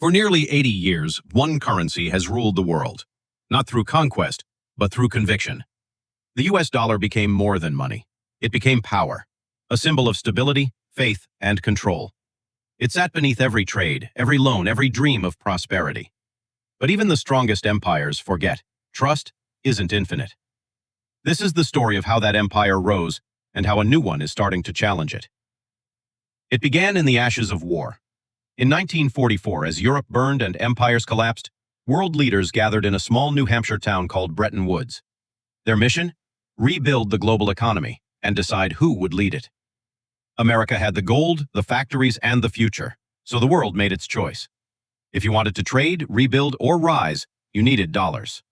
For nearly 80 years, one currency has ruled the world, not through conquest, but through conviction. The US dollar became more than money. It became power, a symbol of stability, faith, and control. It sat beneath every trade, every loan, every dream of prosperity. But even the strongest empires forget, trust isn't infinite. This is the story of how that empire rose and how a new one is starting to challenge it. It began in the ashes of war. In 1944, as Europe burned and empires collapsed, world leaders gathered in a small New Hampshire town called Bretton Woods. Their mission? Rebuild the global economy and decide who would lead it. America had the gold, the factories, and the future, so the world made its choice. If you wanted to trade, rebuild, or rise, you needed dollars.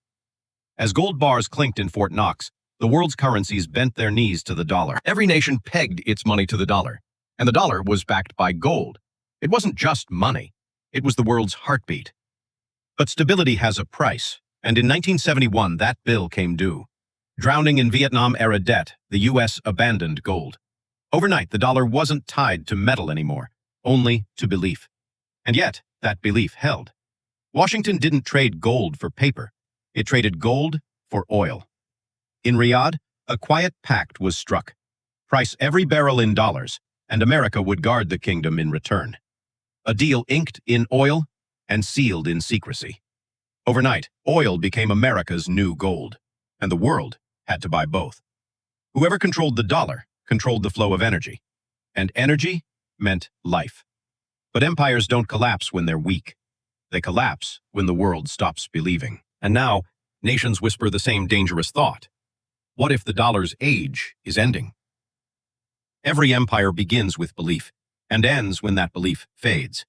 As gold bars clinked in Fort Knox, the world's currencies bent their knees to the dollar. Every nation pegged its money to the dollar, and the dollar was backed by gold. It wasn't just money. It was the world's heartbeat. But stability has a price, and in 1971 that bill came due. Drowning in Vietnam-era debt, the U.S. abandoned gold. Overnight, the dollar wasn't tied to metal anymore, only to belief. And yet, that belief held. Washington didn't trade gold for paper. It traded gold for oil. In Riyadh, a quiet pact was struck. Price every barrel in dollars, and America would guard the kingdom in return. A deal inked in oil and sealed in secrecy. Overnight, oil became America's new gold, and the world had to buy both. Whoever controlled the dollar controlled the flow of energy, and energy meant life. But empires don't collapse when they're weak. They collapse when the world stops believing. And now, nations whisper the same dangerous thought. What if the dollar's age is ending? Every empire begins with belief, and ends when that belief fades.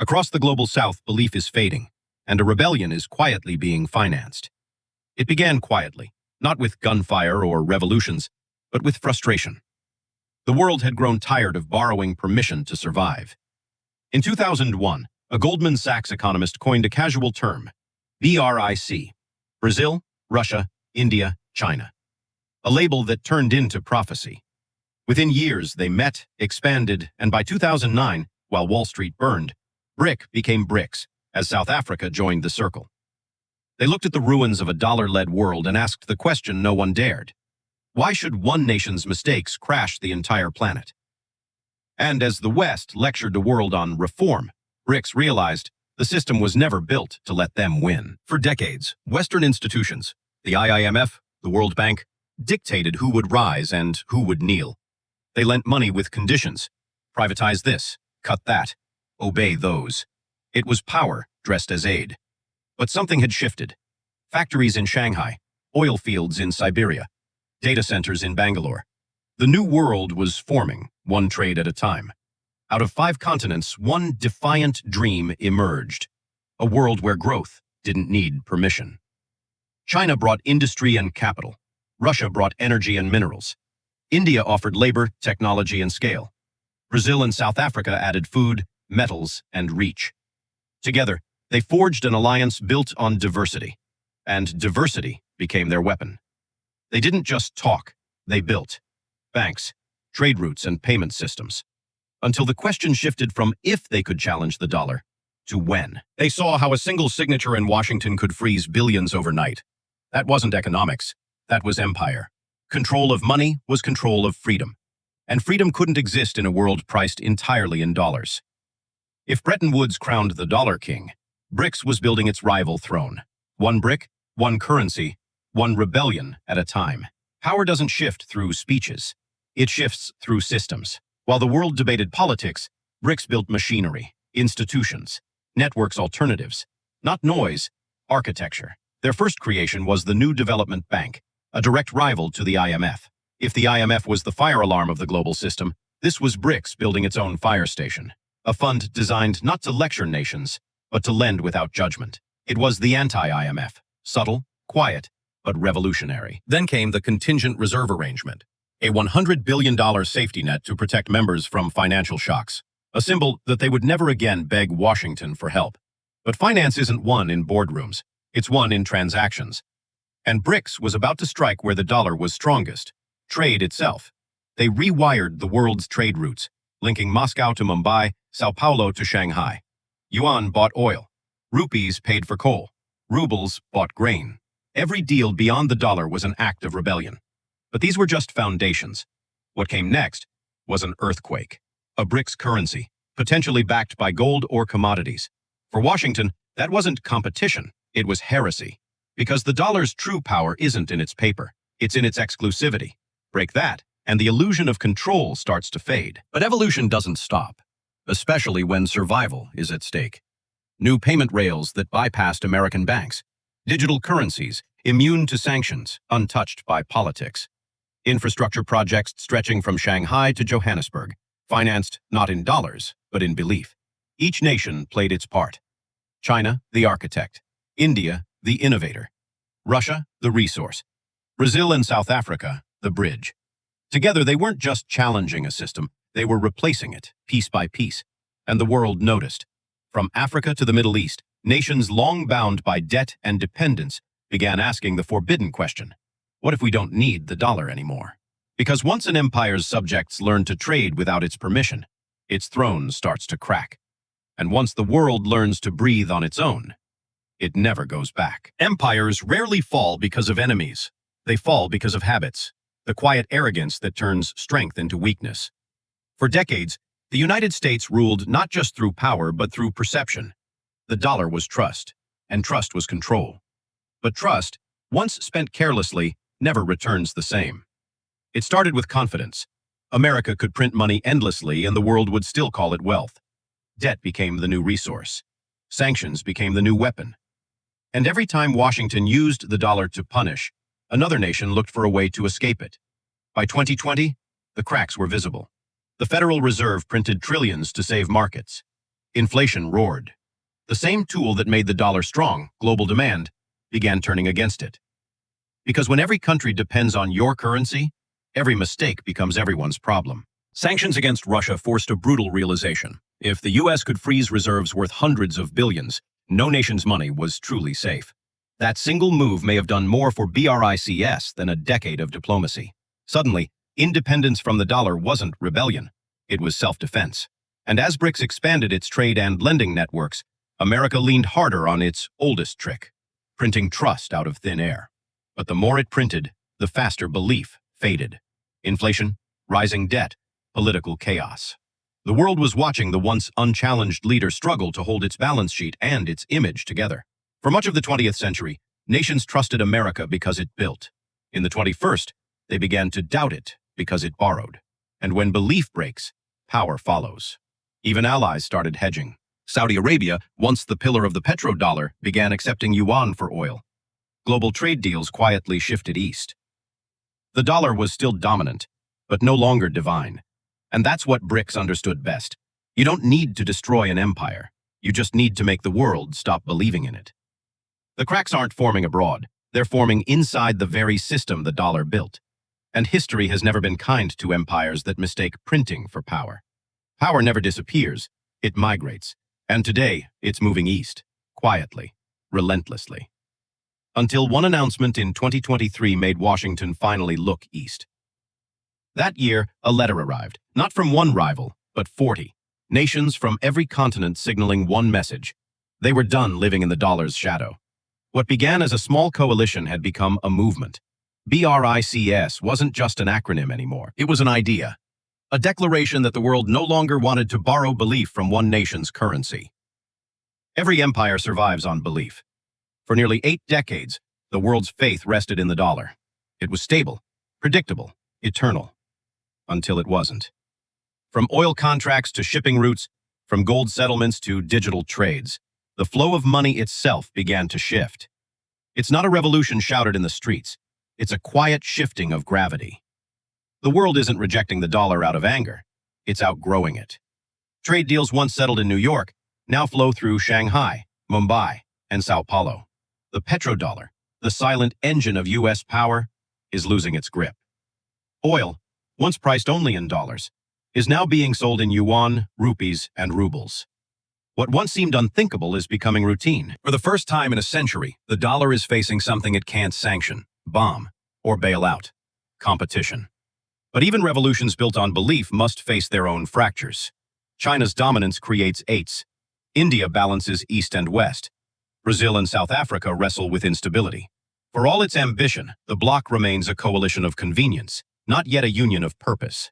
Across the global south, belief is fading, and a rebellion is quietly being financed. It began quietly, not with gunfire or revolutions, but with frustration. The world had grown tired of borrowing permission to survive. In 2001, a Goldman Sachs economist coined a casual term, BRICS, Brazil, Russia, India, China. A label that turned into prophecy. Within years, they met, expanded, and by 2009, while Wall Street burned, BRIC became BRICS, as South Africa joined the circle. They looked at the ruins of a dollar-led world and asked the question no one dared. Why should one nation's mistakes crash the entire planet? And as the West lectured the world on reform, BRICS realized the system was never built to let them win. For decades, Western institutions, the IMF, the World Bank, dictated who would rise and who would kneel. They lent money with conditions. Privatize this, cut that, obey those. It was power dressed as aid. But something had shifted. Factories in Shanghai, oil fields in Siberia, data centers in Bangalore. The new world was forming, one trade at a time. Out of 5 continents, one defiant dream emerged. A world where growth didn't need permission. China brought industry and capital. Russia brought energy and minerals. India offered labor, technology, and scale. Brazil and South Africa added food, metals, and reach. Together, they forged an alliance built on diversity, and diversity became their weapon. They didn't just talk, they built banks, trade routes, and payment systems, until the question shifted from if they could challenge the dollar to when. They saw how a single signature in Washington could freeze billions overnight. That wasn't economics, that was empire. Control of money was control of freedom, and freedom couldn't exist in a world priced entirely in dollars. If Bretton Woods crowned the dollar king, BRICS was building its rival throne. One brick, one currency, one rebellion at a time. Power doesn't shift through speeches. It shifts through systems. While the world debated politics, BRICS built machinery, institutions, networks, alternatives, not noise, architecture. Their first creation was the New Development Bank, a direct rival to the IMF. If the IMF was the fire alarm of the global system, this was BRICS building its own fire station, a fund designed not to lecture nations, but to lend without judgment. It was the anti-IMF, subtle, quiet, but revolutionary. Then came the Contingent Reserve Arrangement, a $100 billion safety net to protect members from financial shocks, a symbol that they would never again beg Washington for help. But finance isn't won in boardrooms, it's won in transactions. And BRICS was about to strike where the dollar was strongest, trade itself. They rewired the world's trade routes, linking Moscow to Mumbai, Sao Paulo to Shanghai. Yuan bought oil. Rupees paid for coal. Rubles bought grain. Every deal beyond the dollar was an act of rebellion. But these were just foundations. What came next was an earthquake. A BRICS currency, potentially backed by gold or commodities. For Washington, that wasn't competition, it was heresy. Because the dollar's true power isn't in its paper, it's in its exclusivity. Break that, and the illusion of control starts to fade. But evolution doesn't stop, especially when survival is at stake. New payment rails that bypassed American banks. Digital currencies, immune to sanctions, untouched by politics. Infrastructure projects stretching from Shanghai to Johannesburg, financed not in dollars, but in belief. Each nation played its part. China, the architect. India, the innovator. Russia, the resource. Brazil and South Africa, the bridge. Together, they weren't just challenging a system, they were replacing it, piece by piece. And the world noticed. From Africa to the Middle East, nations long bound by debt and dependence began asking the forbidden question: what if we don't need the dollar anymore? Because once an empire's subjects learn to trade without its permission, its throne starts to crack. And once the world learns to breathe on its own, it never goes back. Empires rarely fall because of enemies. They fall because of habits, the quiet arrogance that turns strength into weakness. For decades, the United States ruled not just through power but through perception. The dollar was trust, and trust was control. But trust, once spent carelessly, never returns the same. It started with confidence. America could print money endlessly and the world would still call it wealth. Debt became the new resource. Sanctions became the new weapon. And every time Washington used the dollar to punish, another nation looked for a way to escape it. By 2020, the cracks were visible. The Federal Reserve printed trillions to save markets. Inflation roared. The same tool that made the dollar strong, global demand, began turning against it. Because when every country depends on your currency, every mistake becomes everyone's problem. Sanctions against Russia forced a brutal realization. If the US could freeze reserves worth hundreds of billions, no nation's money was truly safe. That single move may have done more for BRICS than a decade of diplomacy. Suddenly, independence from the dollar wasn't rebellion, it was self-defense. And as BRICS expanded its trade and lending networks, America leaned harder on its oldest trick, printing trust out of thin air. But the more it printed, the faster belief faded. Inflation, rising debt, political chaos. The world was watching the once unchallenged leader struggle to hold its balance sheet and its image together. For much of the 20th century, nations trusted America because it built. In the 21st, they began to doubt it because it borrowed. And when belief breaks, power follows. Even allies started hedging. Saudi Arabia, once the pillar of the petrodollar, began accepting yuan for oil. Global trade deals quietly shifted east. The dollar was still dominant, but no longer divine. And that's what BRICS understood best. You don't need to destroy an empire. You just need to make the world stop believing in it. The cracks aren't forming abroad. They're forming inside the very system the dollar built. And history has never been kind to empires that mistake printing for power. Power never disappears. It migrates. And today, it's moving east, quietly, relentlessly. Until one announcement in 2023 made Washington finally look east. That year, a letter arrived, not from one rival, but 40. Nations from every continent signaling one message. They were done living in the dollar's shadow. What began as a small coalition had become a movement. BRICS wasn't just an acronym anymore. It was an idea. A declaration that the world no longer wanted to borrow belief from one nation's currency. Every empire survives on belief. For nearly 8 decades, the world's faith rested in the dollar. It was stable, predictable, eternal. Until it wasn't. From oil contracts to shipping routes, from gold settlements to digital trades, the flow of money itself began to shift. It's not a revolution shouted in the streets. It's a quiet shifting of gravity. The world isn't rejecting the dollar out of anger. It's outgrowing it. Trade deals once settled in New York now flow through Shanghai, Mumbai, and Sao Paulo. The petrodollar, the silent engine of U.S. power, is losing its grip. Oil, once priced only in dollars, is now being sold in yuan, rupees, and rubles. What once seemed unthinkable is becoming routine. For the first time in a century, the dollar is facing something it can't sanction, bomb, or bail out: competition. But even revolutions built on belief must face their own fractures. China's dominance creates eights. India balances East and West. Brazil and South Africa wrestle with instability. For all its ambition, the bloc remains a coalition of convenience, not yet a union of purpose.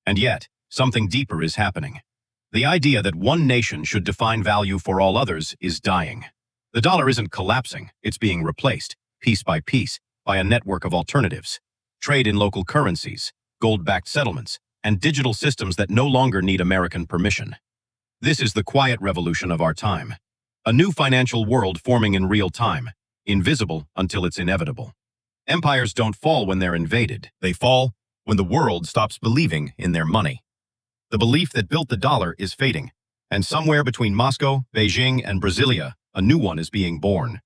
And yet, something deeper is happening. The idea that one nation should define value for all others is dying. The dollar isn't collapsing, it's being replaced, piece by piece, by a network of alternatives. Trade in local currencies, gold-backed settlements, and digital systems that no longer need American permission. This is the quiet revolution of our time. A new financial world forming in real time, invisible until it's inevitable. Empires don't fall when they're invaded. They fall when the world stops believing in their money. The belief that built the dollar is fading, and somewhere between Moscow, Beijing, and Brasilia, a new one is being born.